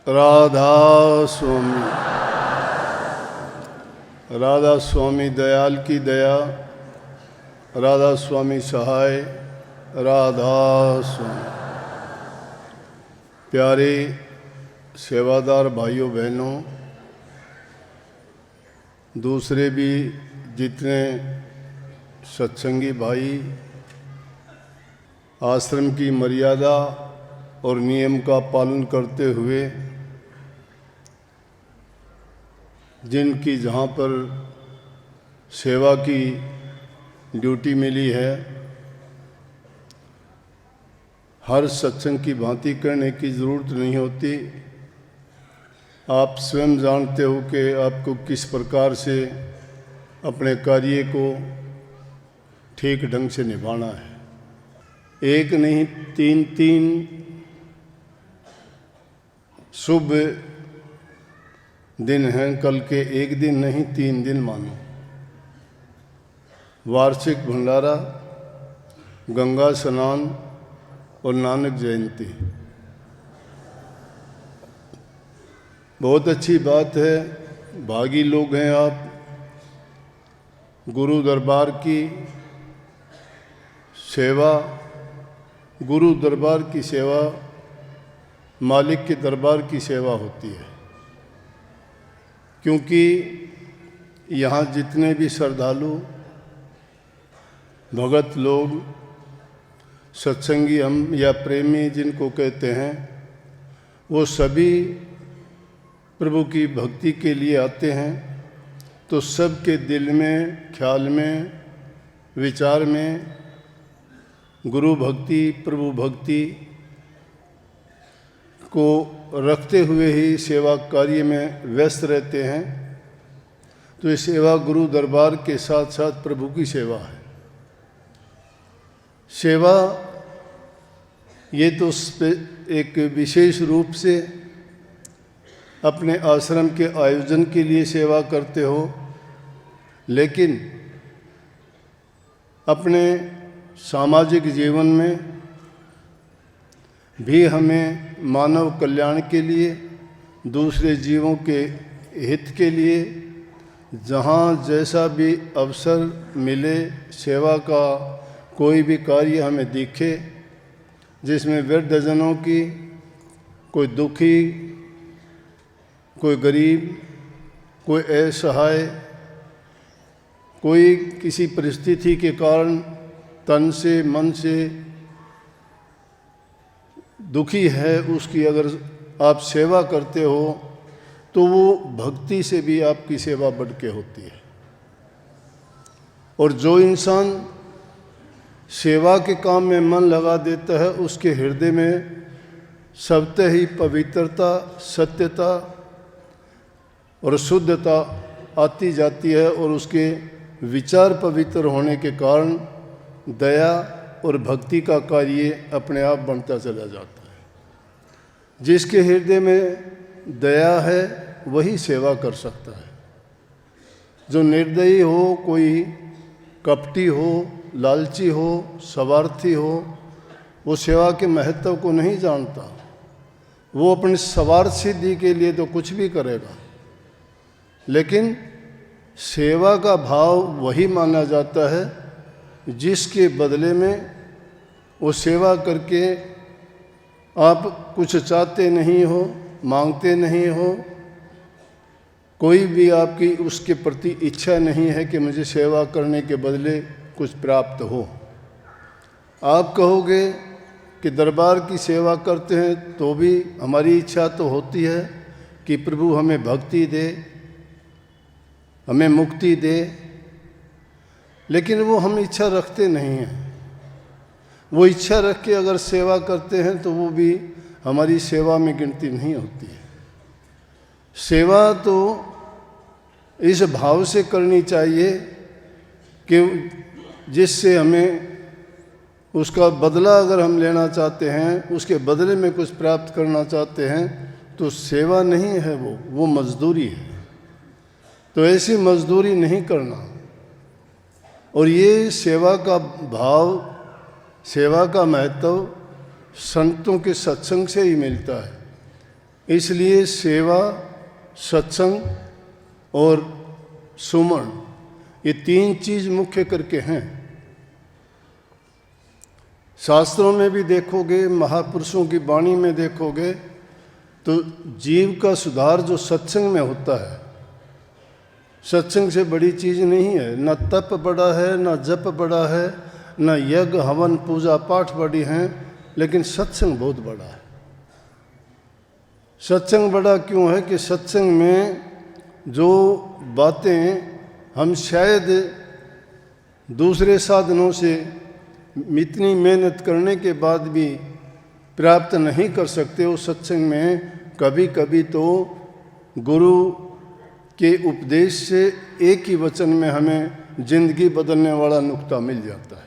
राधा स्वामी, राधा स्वामी दयाल की दया, राधा स्वामी सहाय, राधा स्वामी। प्यारे सेवादार भाइयों बहनों, दूसरे भी जितने सत्संगी भाई आश्रम की मर्यादा और नियम का पालन करते हुए जिनकी जहाँ पर सेवा की ड्यूटी मिली है, हर सत्संग की भांति करने की ज़रूरत नहीं होती। आप स्वयं जानते हो कि आपको किस प्रकार से अपने कार्य को ठीक ढंग से निभाना है। एक नहीं तीन शुभ दिन हैं, कल के एक दिन नहीं 3 दिन मानो। वार्षिक भंडारा, गंगा स्नान और नानक जयंती। बहुत अच्छी बात है, भागी लोग हैं आप। गुरु दरबार की सेवा, गुरु दरबार की सेवा मालिक के दरबार की सेवा होती है, क्योंकि यहाँ जितने भी श्रद्धालु भगत लोग, सत्संगी हम या प्रेमी जिनको कहते हैं, वो सभी प्रभु की भक्ति के लिए आते हैं। तो सबके दिल में, ख्याल में, विचार में गुरु भक्ति, प्रभु भक्ति को रखते हुए ही सेवा कार्य में व्यस्त रहते हैं। तो ये सेवा गुरु दरबार के साथ साथ प्रभु की सेवा है। सेवा ये तो एक विशेष रूप से अपने आश्रम के आयोजन के लिए सेवा करते हो, लेकिन अपने सामाजिक जीवन में भी हमें मानव कल्याण के लिए, दूसरे जीवों के हित के लिए जहाँ जैसा भी अवसर मिले, सेवा का कोई भी कार्य हमें दिखे जिसमें वृद्धजनों की, कोई दुखी, कोई गरीब, कोई असहाय, कोई किसी परिस्थिति के कारण तन से मन से दुखी है, उसकी अगर आप सेवा करते हो तो वो भक्ति से भी आपकी सेवा बढ़ के होती है। और जो इंसान सेवा के काम में मन लगा देता है, उसके हृदय में स्वतः ही पवित्रता, सत्यता और शुद्धता आती जाती है, और उसके विचार पवित्र होने के कारण दया और भक्ति का कार्य अपने आप बढ़ता चला जाता है। जिसके हृदय में दया है वही सेवा कर सकता है। जो निर्दयी हो, कोई कपटी हो, लालची हो, स्वार्थी हो, वो सेवा के महत्व को नहीं जानता। वो अपनी स्वार्थ सिद्धि के लिए तो कुछ भी करेगा, लेकिन सेवा का भाव वही माना जाता है जिसके बदले में वो सेवा करके आप कुछ चाहते नहीं हो, मांगते नहीं हो, कोई भी आपकी उसके प्रति इच्छा नहीं है कि मुझे सेवा करने के बदले कुछ प्राप्त हो। आप कहोगे कि दरबार की सेवा करते हैं तो भी हमारी इच्छा तो होती है कि प्रभु हमें भक्ति दे, हमें मुक्ति दे, लेकिन वो हम इच्छा रखते नहीं हैं। वो इच्छा रख के अगर सेवा करते हैं तो वो भी हमारी सेवा में गिनती नहीं होती है। सेवा तो इस भाव से करनी चाहिए कि जिससे हमें उसका बदला अगर हम लेना चाहते हैं, उसके बदले में कुछ प्राप्त करना चाहते हैं, तो सेवा नहीं है, वो मजदूरी है। तो ऐसी मजदूरी नहीं करना। और ये सेवा का भाव, सेवा का महत्व संतों के सत्संग से ही मिलता है। इसलिए सेवा, सत्संग और सुमन, ये 3 चीज मुख्य करके हैं। शास्त्रों में भी देखोगे, महापुरुषों की वाणी में देखोगे तो जीव का सुधार जो सत्संग में होता है, सत्संग से बड़ी चीज नहीं है। न तप बड़ा है, न जप बड़ा है, न यज्ञ हवन पूजा पाठ बड़ी हैं, लेकिन सत्संग बहुत बड़ा है। सत्संग बड़ा क्यों है कि सत्संग में जो बातें हम शायद दूसरे साधनों से इतनी मेहनत करने के बाद भी प्राप्त नहीं कर सकते, उस सत्संग में कभी कभी तो गुरु के उपदेश से एक ही वचन में हमें जिंदगी बदलने वाला नुक्ता मिल जाता है।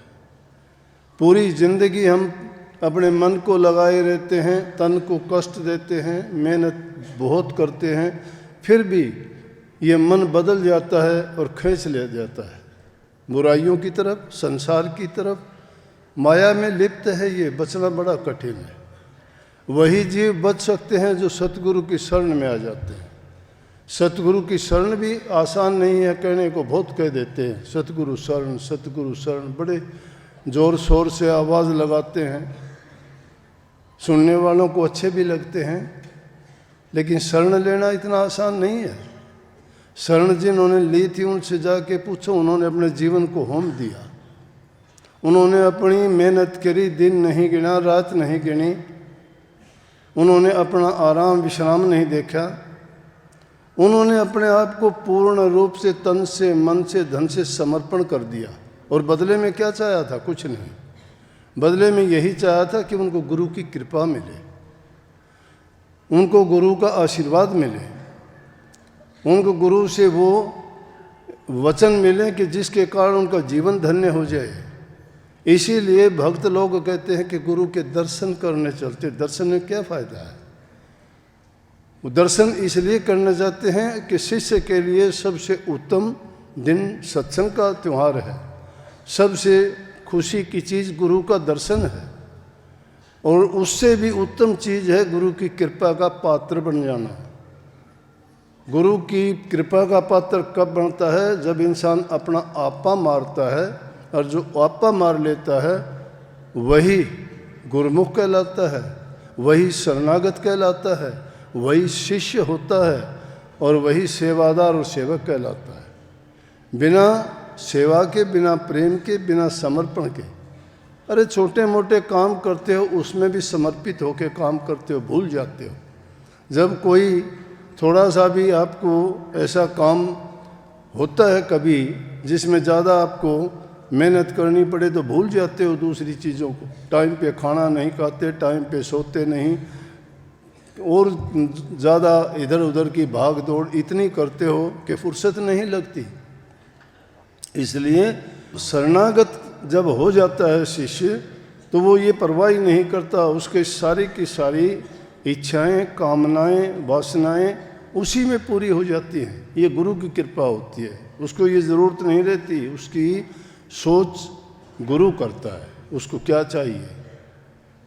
पूरी जिंदगी हम अपने मन को लगाए रहते हैं, तन को कष्ट देते हैं, मेहनत बहुत करते हैं, फिर भी ये मन बदल जाता है और खींच ले जाता है बुराइयों की तरफ, संसार की तरफ। माया में लिप्त है, ये बचना बड़ा कठिन है। वही जीव बच सकते हैं जो सतगुरु की शरण में आ जाते हैं। सतगुरु की शरण भी आसान नहीं है, कहने को बहुत कह देते हैं, सतगुरु शरण, सतगुरु शरण, बड़े जोर शोर से आवाज़ लगाते हैं, सुनने वालों को अच्छे भी लगते हैं, लेकिन शरण लेना इतना आसान नहीं है। शरण जिन्होंने ली थी उनसे जाके पूछो, उन्होंने अपने जीवन को होम दिया, उन्होंने अपनी मेहनत करी, दिन नहीं गिना, रात नहीं गिनी, उन्होंने अपना आराम विश्राम नहीं देखा, उन्होंने अपने आप को पूर्ण रूप से तन से, मन से, धन से समर्पण कर दिया। और बदले में क्या चाहा था? कुछ नहीं। बदले में यही चाहा था कि उनको गुरु की कृपा मिले, उनको गुरु का आशीर्वाद मिले, उनको गुरु से वो वचन मिले कि जिसके कारण उनका जीवन धन्य हो जाए। इसीलिए भक्त लोग कहते हैं कि गुरु के दर्शन करने चलते। दर्शन में क्या फ़ायदा है? वो दर्शन इसलिए करने जाते हैं कि शिष्य के लिए सबसे उत्तम दिन सत्संग का त्यौहार है, सबसे खुशी की चीज़ गुरु का दर्शन है, और उससे भी उत्तम चीज़ है गुरु की कृपा का पात्र बन जाना। गुरु की कृपा का पात्र कब बनता है? जब इंसान अपना आपा मारता है, और जो आपा मार लेता है वही गुरुमुख कहलाता है, वही शरणागत कहलाता है, वही शिष्य होता है, और वही सेवादार और सेवक कहलाता है। बिना सेवा के, बिना प्रेम के, बिना समर्पण के, अरे छोटे मोटे काम करते हो उसमें भी समर्पित होकर काम करते हो, भूल जाते हो। जब कोई थोड़ा सा भी आपको ऐसा काम होता है कभी जिसमें ज़्यादा आपको मेहनत करनी पड़े तो भूल जाते हो दूसरी चीज़ों को। टाइम पे खाना नहीं खाते, टाइम पे सोते नहीं, और ज़्यादा इधर उधर की भाग दौड़ इतनी करते हो कि फुर्सत नहीं लगती। इसलिए शरणागत जब हो जाता है शिष्य, तो वो ये परवाह ही नहीं करता, उसके सारी की सारी इच्छाएं, कामनाएं, वासनाएं उसी में पूरी हो जाती हैं। ये गुरु की कृपा होती है, उसको ये ज़रूरत नहीं रहती, उसकी सोच गुरु करता है उसको क्या चाहिए।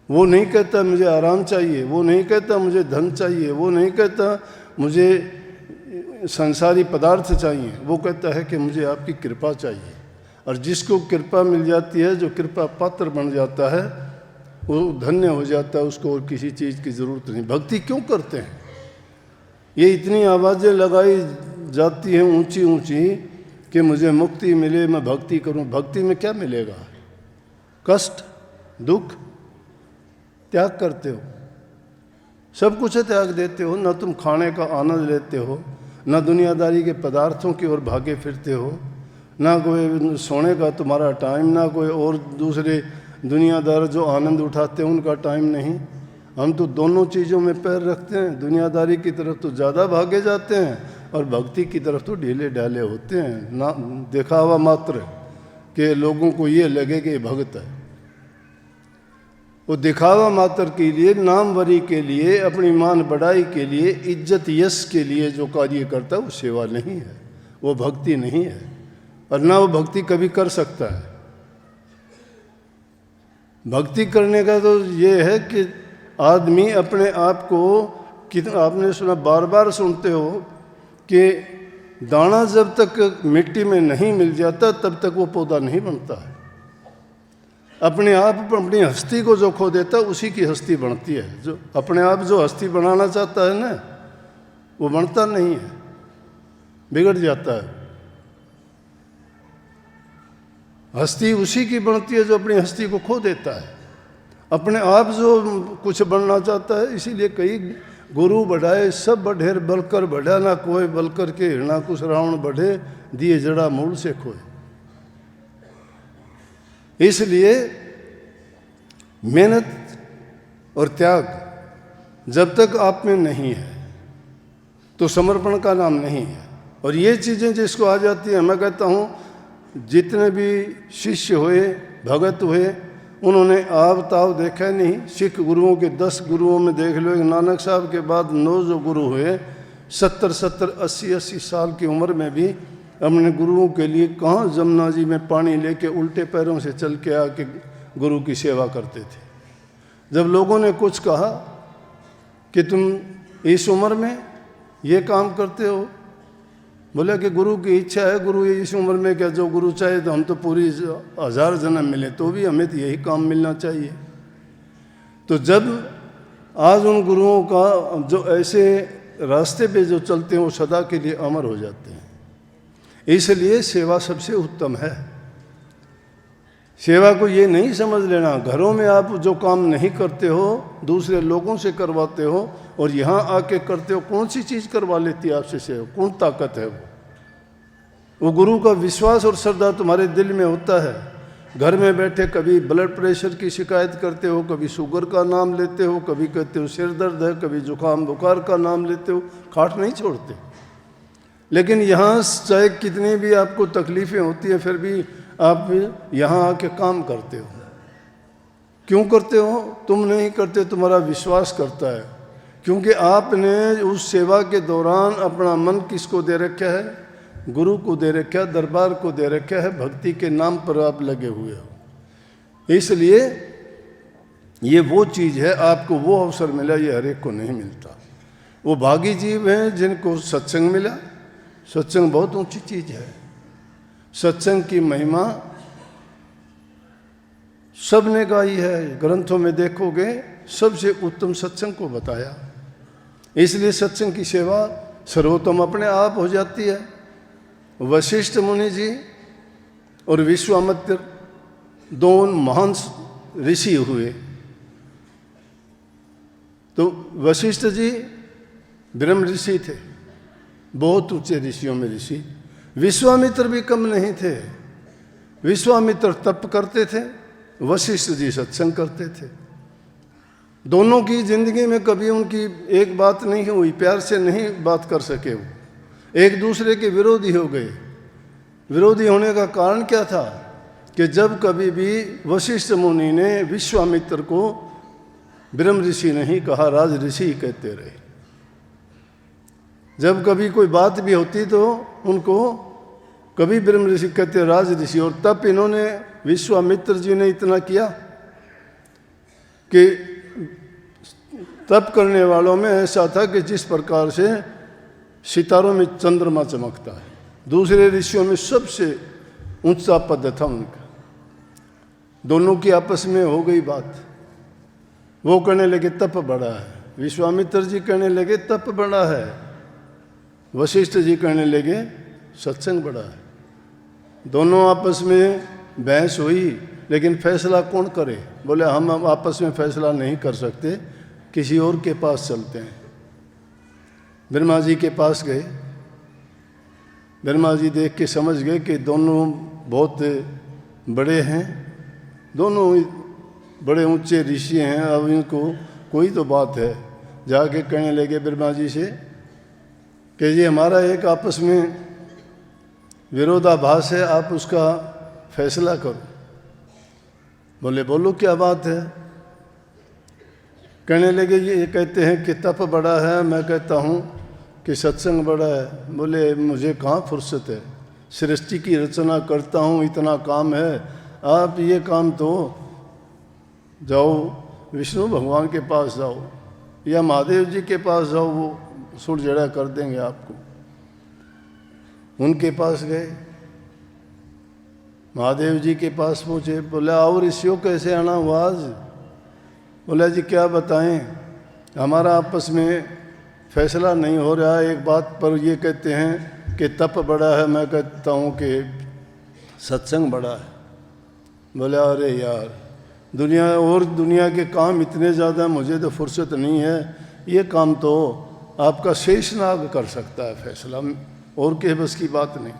वो नहीं कहता मुझे आराम चाहिए, वो नहीं कहता मुझे धन चाहिए, वो नहीं कहता मुझे संसारी पदार्थ चाहिए, वो कहता है कि मुझे आपकी कृपा चाहिए। और जिसको कृपा मिल जाती है, जो कृपा पात्र बन जाता है, वो धन्य हो जाता है, उसको और किसी चीज़ की ज़रूरत नहीं। भक्ति क्यों करते हैं? ये इतनी आवाज़ें लगाई जाती हैं ऊंची ऊंची कि मुझे मुक्ति मिले, मैं भक्ति करूं। भक्ति में क्या मिलेगा? कष्ट, दुख, त्याग करते हो, सब कुछ त्याग देते हो। ना तुम खाने का आनंद लेते हो, ना दुनियादारी के पदार्थों की ओर भागे फिरते हो, ना कोई सोने का तुम्हारा टाइम, ना कोई और दूसरे दुनियादार जो आनंद उठाते हैं उनका टाइम नहीं। हम तो दोनों चीज़ों में पैर रखते हैं, दुनियादारी की तरफ तो ज़्यादा भागे जाते हैं और भक्ति की तरफ तो ढीले ढाले होते हैं। ना दिखावा मात्र कि लोगों को ये लगे कि भक्त है। वो दिखावा मात्र के लिए, नामवरी के लिए, अपनी मान बढ़ाई के लिए, इज्जत यश के लिए जो कार्य करता है वो सेवा नहीं है, वो भक्ति नहीं है, और ना वो भक्ति कभी कर सकता है। भक्ति करने का तो ये है कि आदमी अपने आप को आपने सुना, बार बार सुनते हो कि दाना जब तक मिट्टी में नहीं मिल जाता तब तक वो पौधा नहीं बनता है। अपने आप अपनी हस्ती को जो खो देता है उसी की हस्ती बनती है। जो अपने आप जो हस्ती बनाना चाहता है ना, वो बनता नहीं है, बिगड़ जाता है। हस्ती उसी की बनती है जो अपनी हस्ती को खो देता है। अपने आप जो कुछ बनना चाहता है, इसीलिए कई गुरु बढ़ाए सब बढ़ेर बलकर बढ़ा ना कोई, बलकर के हिरणा कुछ रावण बढ़े, दिए जड़ा मूल से खोए। इसलिए मेहनत और त्याग जब तक आप में नहीं है तो समर्पण का नाम नहीं है। और ये चीज़ें जिसको आ जाती हैं, मैं कहता हूँ जितने भी शिष्य हुए, भगत हुए, उन्होंने आब ताव देखा नहीं। सिख गुरुओं के 10 गुरुओं में देख लो, एक नानक साहब के बाद 9 जो गुरु हुए, 70-70, 80-80 साल की उम्र में भी अपने गुरुओं के लिए कहाँ जमुना जी में पानी लेके उल्टे पैरों से चल के आके गुरु की सेवा करते थे। जब लोगों ने कुछ कहा कि तुम इस उम्र में ये काम करते हो, बोले कि गुरु की इच्छा है, गुरु इस उम्र में क्या, जो गुरु चाहे तो हम तो पूरी 1000 जन्म मिले तो भी हमें तो यही काम मिलना चाहिए। तो जब आज उन गुरुओं का जो ऐसे रास्ते पे जो चलते हैं वो सदा के लिए अमर हो जाते हैं। इसलिए सेवा सबसे उत्तम है। सेवा को ये नहीं समझ लेना घरों में आप जो काम नहीं करते हो दूसरे लोगों से करवाते हो और यहाँ आके करते हो। कौन सी चीज़ करवा लेती है आपसे सेवा? कौन ताकत है वो गुरु का विश्वास और श्रद्धा तुम्हारे दिल में होता है। घर में बैठे कभी ब्लड प्रेशर की शिकायत करते हो, कभी शुगर का नाम लेते हो, कभी कहते हो सिर दर्द है, कभी जुकाम बुखार का नाम लेते हो, खाट नहीं छोड़ते। लेकिन यहाँ चाहे कितनी भी आपको तकलीफ़ें होती हैं फिर भी आप यहाँ आके काम करते हो। क्यों करते हो? तुम नहीं करते, तुम्हारा विश्वास करता है। क्योंकि आपने उस सेवा के दौरान अपना मन किसको दे रखा है? गुरु को दे रखा है, दरबार को दे रखा है, भक्ति के नाम पर आप लगे हुए हो। इसलिए ये वो चीज़ है, आपको वो अवसर मिला, ये हर एक को नहीं मिलता। वो भागी जीव हैं जिनको सत्संग मिला। सत्संग बहुत ऊंची चीज़ है। सत्संग की महिमा सब ने गाई है, ग्रंथों में देखोगे सबसे उत्तम सत्संग को बताया। इसलिए सत्संग की सेवा सर्वोत्तम अपने आप हो जाती है। वशिष्ठ मुनि जी और विश्वामित्र दोनों महान ऋषि हुए। तो वशिष्ठ जी ब्रह्म ऋषि थे, बहुत ऊंचे ऋषियों में ऋषि। विश्वामित्र भी कम नहीं थे। विश्वामित्र तप करते थे, वशिष्ठ जी सत्संग करते थे। दोनों की जिंदगी में कभी उनकी एक बात नहीं हुई, प्यार से नहीं बात कर सके। वो एक दूसरे के विरोधी हो गए। विरोधी होने का कारण क्या था कि जब कभी भी वशिष्ठ मुनि ने विश्वामित्र को ब्रह्म ऋषि नहीं कहा, राज ऋषि कहते रहे। जब कभी कोई बात भी होती तो उनको कभी ब्रह्म ऋषि कहते, राज ऋषि। और तब इन्होंने विश्वामित्र जी ने इतना किया कि तप करने वालों में ऐसा था कि जिस प्रकार से सितारों में चंद्रमा चमकता है, दूसरे ऋषियों में सबसे ऊंचा पद था उनका। दोनों की आपस में हो गई बात। वो कहने लगे तप बड़ा है, विश्वामित्र जी कहने लगे तप बड़ा है, वशिष्ठ जी कहने लगे सत्संग बड़ा है। दोनों आपस में बहस हुई, लेकिन फैसला कौन करे? बोले हम आपस में फैसला नहीं कर सकते, किसी और के पास चलते हैं। ब्रह्मा जी के पास गए। ब्रह्मा जी देख के समझ गए कि दोनों बहुत बड़े हैं, दोनों बड़े ऊंचे ऋषि हैं, अब इनको कोई तो बात है। जाके कहने लगे ब्रह्मा जी से कि जी हमारा एक आपस में विरोधाभास है, आप उसका फैसला करो। बोले बोलो क्या बात है? कहने लगे ये कहते हैं कि तप बड़ा है, मैं कहता हूँ कि सत्संग बड़ा है। बोले मुझे कहाँ फुर्सत है, सृष्टि की रचना करता हूँ, इतना काम है। आप ये काम तो जाओ विष्णु भगवान के पास जाओ, या महादेव जी के पास जाओ, वो सुरजड़ा कर देंगे आपको। उनके पास गए, महादेव जी के पास पहुँचे, बोला और ऋषियों कैसे आना हुआ आज? बोला जी क्या बताएं, हमारा आपस में फैसला नहीं हो रहा है। एक बात पर ये कहते हैं कि तप बड़ा है, मैं कहता हूँ कि सत्संग बड़ा है। बोले अरे यार, दुनिया के काम इतने ज़्यादा, मुझे तो फुर्सत नहीं है, ये काम तो आपका शेषनाग कर सकता है फैसला, और के बस की बात नहीं।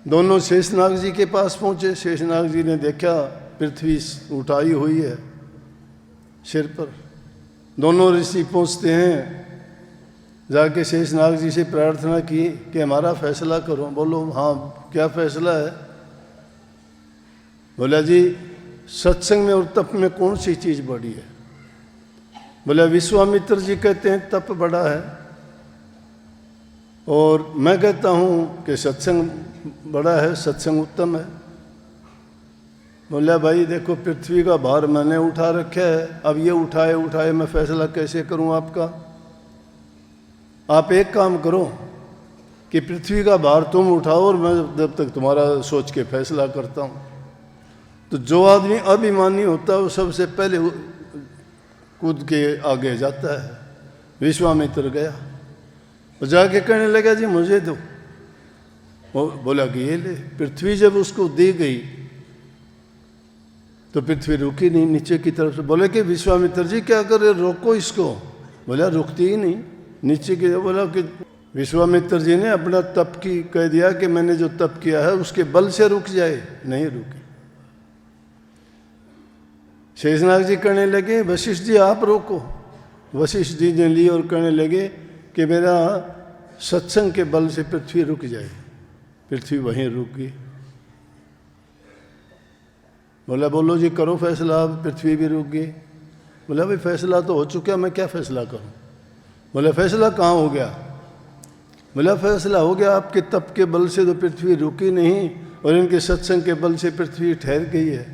दोनों शेषनाग जी के पास पहुँचे। शेषनाग जी ने देखा पृथ्वी उठाई हुई है सिर पर। दोनों ऋषि पहुँचते हैं, जाके शेषनाग जी से प्रार्थना की कि हमारा फैसला करो। बोलो हाँ क्या फैसला है? बोला जी सत्संग में और तप में कौन सी चीज़ बड़ी है? बोला विश्वामित्र जी कहते हैं तप बड़ा है, और मैं कहता हूँ कि सत्संग बड़ा है, सत्संग उत्तम है। बोला भाई देखो पृथ्वी का भार मैंने उठा रखा है, अब ये उठाए मैं फैसला कैसे करूँ आपका? आप एक काम करो कि पृथ्वी का भार तुम उठाओ और मैं जब तक तुम्हारा सोच के फैसला करता हूँ। तो जो आदमी अभिमानी होता है वो सबसे पहले कूद के आगे जाता है। विश्वामित्र गया, वो जाके कहने लगा जी मुझे दो। वो बोला कि ये ले। पृथ्वी जब उसको दी गई तो पृथ्वी रुकी नहीं नीचे की तरफ से। बोले कि विश्वामित्र जी क्या कर रहे, रोको इसको। बोला रुकती ही नहीं नीचे की। बोला कि विश्वामित्र जी ने अपना तप की कह दिया कि मैंने जो तप किया है उसके बल से रुक जाए, नहीं रुकी। शेषनाग जी कहने लगे वशिष्ठ जी आप रोको। वशिष्ठ जी ने ली और कहने लगे कि मेरा सत्संग के बल से पृथ्वी रुक जाए। पृथ्वी वहीं रुक गई। बोला बोलो जी करो फैसला। अब पृथ्वी भी रुक गई। बोला भाई फैसला तो हो चुका, मैं क्या फैसला करूं? बोला फैसला कहाँ हो गया? बोला फैसला हो गया, आपके तप के बल से तो पृथ्वी रुकी नहीं और इनके सत्संग के बल से पृथ्वी ठहर गई है।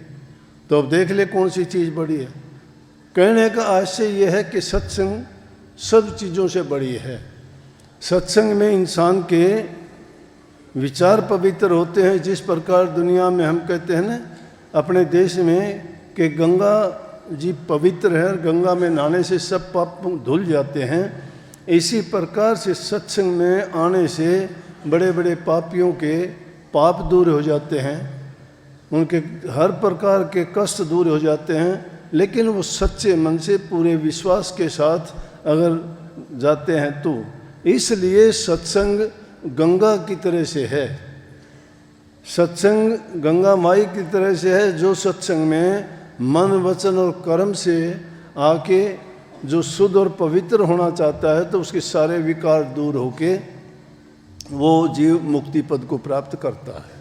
तो अब देख ले कौन सी चीज़ बड़ी है। कहने का आशय यह है कि सत्संग सब चीज़ों से बड़ी है। सत्संग में इंसान के विचार पवित्र होते हैं। जिस प्रकार दुनिया में हम कहते हैं ना अपने देश में कि गंगा जी पवित्र है, गंगा में नहाने से सब पाप धुल जाते हैं, इसी प्रकार से सत्संग में आने से बड़े बड़े पापियों के पाप दूर हो जाते हैं, उनके हर प्रकार के कष्ट दूर हो जाते हैं। लेकिन वो सच्चे मन से पूरे विश्वास के साथ अगर जाते हैं तो। इसलिए सत्संग गंगा की तरह से है। सत्संग गंगा माई की तरह से है। जो सत्संग में मन वचन और कर्म से आके जो शुद्ध और पवित्र होना चाहता है तो उसके सारे विकार दूर होके वो जीव मुक्ति पद को प्राप्त करता है।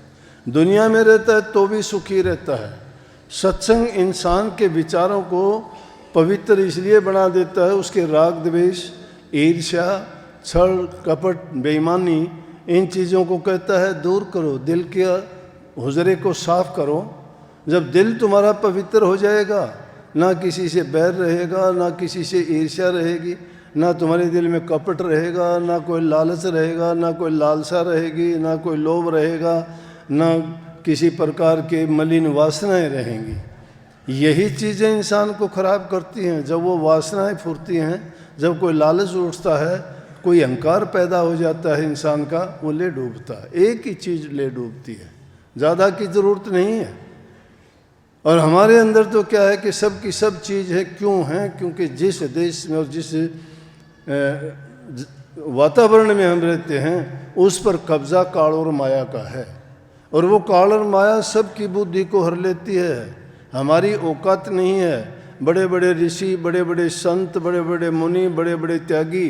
दुनिया में रहता है तो भी सुखी रहता है। सत्संग इंसान के विचारों को पवित्र इसलिए बना देता है, उसके राग द्वेष, ईर्ष्या, छल, कपट, बेईमानी, इन चीज़ों को कहता है दूर करो, दिल के हुजरे को साफ करो। जब दिल तुम्हारा पवित्र हो जाएगा, ना किसी से बैर रहेगा, ना किसी से ईर्ष्या रहेगी, ना तुम्हारे दिल में कपट रहेगा, ना कोई लालच रहेगा, ना कोई लालसा रहेगी, ना कोई लोभ रहेगा, ना किसी प्रकार के मलिन वासनाएं रहेंगी। यही चीज़ें इंसान को खराब करती हैं। जब वो वासनाएं फुरती हैं, जब कोई लालच उठता है, कोई अहंकार पैदा हो जाता है इंसान का, वो ले डूबता है। एक ही चीज़ ले डूबती है, ज़्यादा की ज़रूरत नहीं है। और हमारे अंदर तो क्या है कि सब की सब चीज़ है। क्यों है? क्योंकि जिस देश में और जिस वातावरण में हम रहते हैं उस पर कब्जा काल और माया का है। और वो काल और माया सबकी बुद्धि को हर लेती है। हमारी औकात नहीं है। बड़े बड़े ऋषि, बड़े बड़े संत, बड़े बड़े मुनि, बड़े बड़े त्यागी,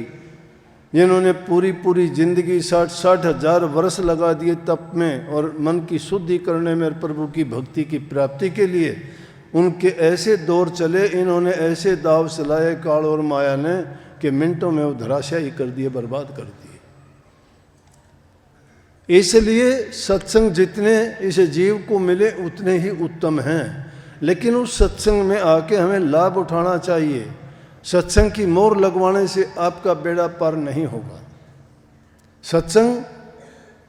जिन्होंने पूरी पूरी जिंदगी 60-60 हजार वर्ष लगा दिए तप में और मन की शुद्धि करने में, प्रभु की भक्ति की प्राप्ति के लिए, उनके ऐसे दौर चले, इन्होंने ऐसे दाव चलाए काल और माया ने कि मिनटों में वो धराशायी कर दिए, बर्बाद कर दिए। इसलिए सत्संग जितने इस जीव को मिले उतने ही उत्तम हैं। लेकिन उस सत्संग में आके हमें लाभ उठाना चाहिए। सत्संग की मोहर लगवाने से आपका बेड़ा पार नहीं होगा। सत्संग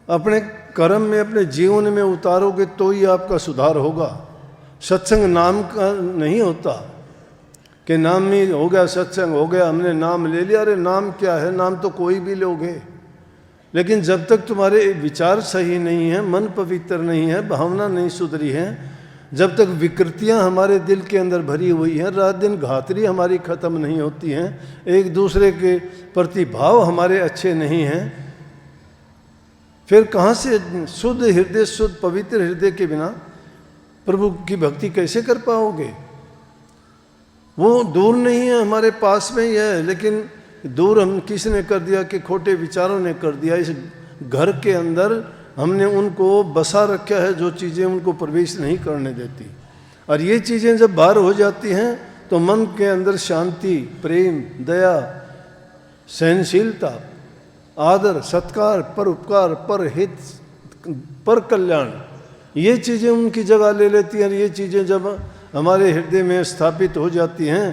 अपने कर्म में, अपने जीवन में उतारोगे तो ही आपका सुधार होगा। सत्संग नाम का नहीं होता कि नाम में हो गया, सत्संग हो गया, हमने नाम ले लिया। अरे नाम क्या है, नाम तो कोई भी लोगे, लेकिन जब तक तुम्हारे विचार सही नहीं है, मन पवित्र नहीं है, भावना नहीं सुधरी है, जब तक विकृतियां हमारे दिल के अंदर भरी हुई हैं, रात दिन घातरी हमारी ख़त्म नहीं होती हैं, एक दूसरे के प्रति भाव हमारे अच्छे नहीं हैं, फिर कहाँ से शुद्ध हृदय, शुद्ध पवित्र हृदय के बिना प्रभु की भक्ति कैसे कर पाओगे? वो दूर नहीं है, हमारे पास में ही है, लेकिन दूर हम किसने कर दिया कि खोटे विचारों ने कर दिया। इस घर के अंदर हमने उनको बसा रखा है, जो चीज़ें उनको प्रवेश नहीं करने देती। और ये चीज़ें जब बाहर हो जाती हैं तो मन के अंदर शांति, प्रेम, दया, सहनशीलता, आदर, सत्कार, पर उपकार, पर हित, पर कल्याण, ये चीज़ें उनकी जगह ले लेती हैं। ये चीज़ें जब हमारे हृदय में स्थापित हो जाती हैं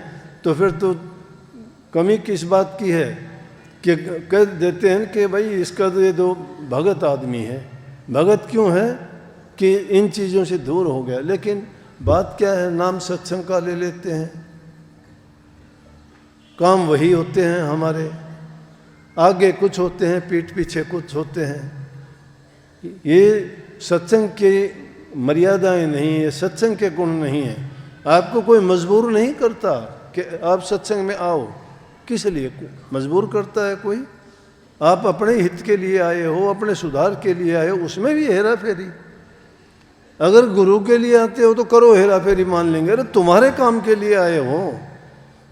तो फिर तो कमी किस बात की है कि कह देते हैं कि भाई इसका तो ये तो भगत आदमी है। भगत क्यों है? कि इन चीज़ों से दूर हो गया। लेकिन बात क्या है, नाम सत्संग का ले लेते हैं, काम वही होते हैं हमारे, आगे कुछ होते हैं, पीठ पीछे कुछ होते हैं। ये सत्संग की मर्यादाएं नहीं है, सत्संग के गुण नहीं है। आपको कोई मजबूर नहीं करता कि आप सत्संग में आओ। किस लिए मजबूर करता है कोई? आप अपने हित के लिए आए हो, अपने सुधार के लिए आए हो, उसमें भी हेरा फेरी। अगर गुरु के लिए आते हो तो करो हेरा फेरी, मान लेंगे। अरे तुम्हारे काम के लिए आए हो,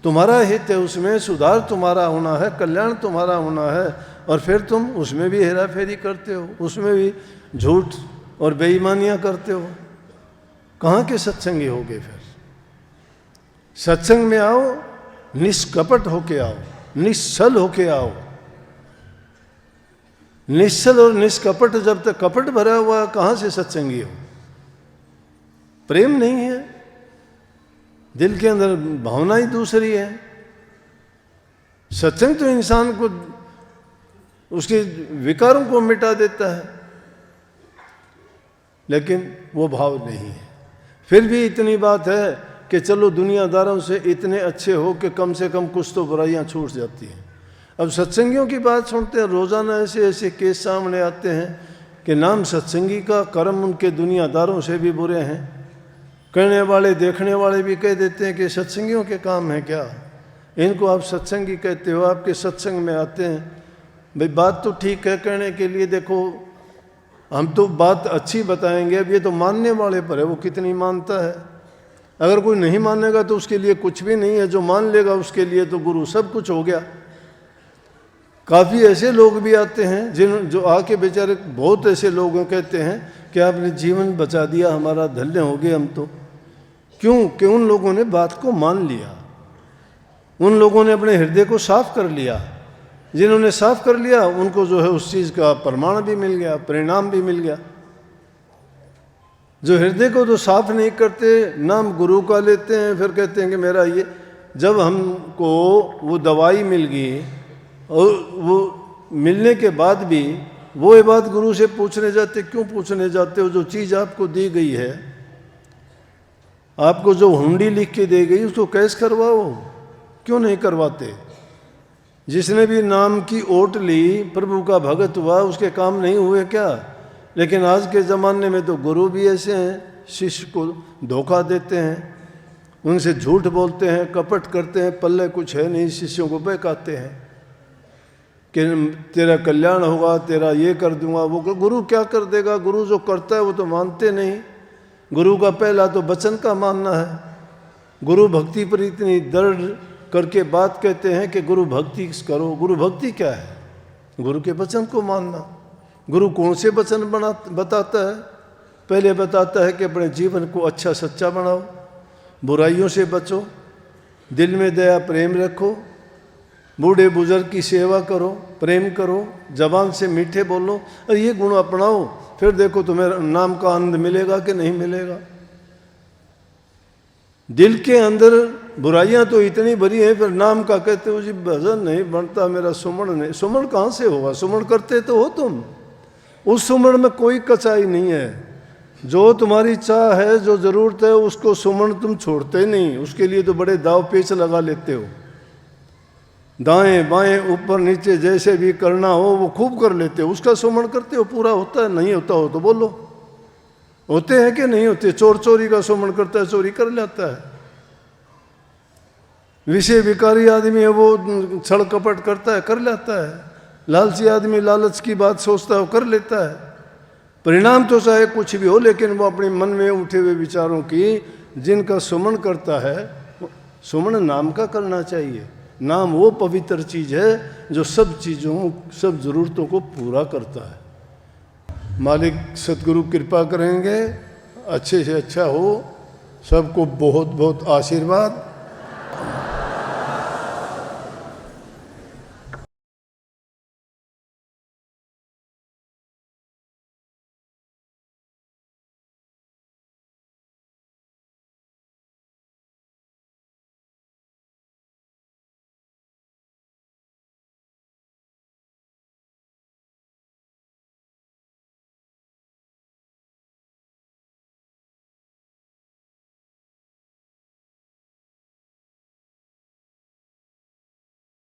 तुम्हारा हित है, उसमें सुधार तुम्हारा होना है, कल्याण तुम्हारा होना है, और फिर तुम उसमें भी हेरा फेरी करते हो, उसमें भी झूठ और बेईमानियां करते हो। कहाँ के सत्संगी हो गए? फिर सत्संग में आओ, निष्कपट होके आओ, निश्चल होके आओ। निश्चल और निष्कपट, जब तक कपट भरा हुआ, कहाँ से सत्संगी हो? प्रेम नहीं है, दिल के अंदर भावना ही दूसरी है। सत्संग तो इंसान को, उसके विकारों को मिटा देता है, लेकिन वो भाव नहीं है। फिर भी इतनी बात है कि चलो दुनियादारों से इतने अच्छे हो कि कम से कम कुछ तो बुराइयां छूट जाती हैं। अब सत्संगियों की बात सुनते हैं, रोज़ाना ऐसे ऐसे केस सामने आते हैं कि नाम सत्संगी का, कर्म उनके दुनियादारों से भी बुरे हैं। कहने वाले, देखने वाले भी कह देते हैं कि सत्संगियों के काम है क्या, इनको आप सत्संगी कहते हो, आपके सत्संग में आते हैं। भाई बात तो ठीक है कहने के लिए, देखो हम तो बात अच्छी बताएंगे, अब ये तो मानने वाले पर है, वो कितनी मानता है। अगर कोई नहीं मानेगा तो उसके लिए कुछ भी नहीं है, जो मान लेगा उसके लिए तो गुरु सब कुछ हो गया। काफ़ी ऐसे लोग भी आते हैं जो आके बेचारे, बहुत ऐसे लोग कहते हैं कि आपने जीवन बचा दिया हमारा, धन्य हो गए हम तो। क्यों? कि उन लोगों ने बात को मान लिया, उन लोगों ने अपने हृदय को साफ कर लिया। जिन्होंने साफ कर लिया उनको जो है उस चीज़ का प्रमाण भी मिल गया, परिणाम भी मिल गया। जो हृदय को तो साफ नहीं करते, नाम गुरु का लेते हैं, फिर कहते हैं कि मेरा ये, जब हमको वो दवाई मिल गई और वो मिलने के बाद भी वो ये बात गुरु से पूछने जाते, क्यों पूछने जाते हो? जो चीज़ आपको दी गई है, आपको जो हुंडी लिख के दी गई, उसको कैश करवाओ, क्यों नहीं करवाते? जिसने भी नाम की ओट ली, प्रभु का भगत हुआ, उसके काम नहीं हुए क्या? लेकिन आज के ज़माने में तो गुरु भी ऐसे हैं, शिष्य को धोखा देते हैं, उनसे झूठ बोलते हैं, कपट करते हैं, पल्ले कुछ है नहीं, शिष्यों को बहकाते हैं कि तेरा कल्याण होगा, तेरा ये कर दूंगा, वो गुरु क्या कर देगा? गुरु जो करता है वो तो मानते नहीं। गुरु का पहला तो वचन का मानना है। गुरु भक्ति पर इतनी दृढ़ करके बात कहते हैं कि गुरु भक्ति करो। गुरु भक्ति क्या है? गुरु के वचन को मानना। गुरु कौन से वचन बताता है? पहले बताता है कि अपने जीवन को अच्छा सच्चा बनाओ, बुराइयों से बचो, दिल में दया प्रेम रखो, बूढ़े बुजुर्ग की सेवा करो, प्रेम करो, जबान से मीठे बोलो, और ये गुण अपनाओ, फिर देखो तुम्हें नाम का आनंद मिलेगा कि नहीं मिलेगा। दिल के अंदर बुराइयां तो इतनी भरी हैं, फिर नाम का कहते हो जी भजन नहीं बनता मेरा, सुमन नहीं। सुमन कहाँ से होगा? सुमन करते तो हो तुम, उस सुमन में कोई कचाई नहीं है। जो तुम्हारी चाह है, जो जरूरत है, उसको सुमन तुम छोड़ते नहीं, उसके लिए तो बड़े दाव पेच लगा लेते हो। दाएं बाएं ऊपर नीचे जैसे भी करना हो वो खूब कर लेते हो, उसका सुमन करते हो। पूरा होता है? नहीं होता हो तो बोलो, होते हैं कि नहीं होते? चोर चोरी का सुमन करता है, चोरी कर लेता है। विषय विकारी आदमी है, वो छल कपट करता है, कर लेता है। लालची आदमी लालच की बात सोचता है, वो कर लेता है। परिणाम तो चाहे कुछ भी हो, लेकिन वो अपने मन में उठे हुए विचारों की जिनका सुमन करता है, सुमन नाम का करना चाहिए। नाम वो पवित्र चीज है जो सब चीज़ों, सब जरूरतों को पूरा करता है। मालिक सतगुरु कृपा करेंगे, अच्छे से अच्छा हो। सबको बहुत बहुत आशीर्वाद।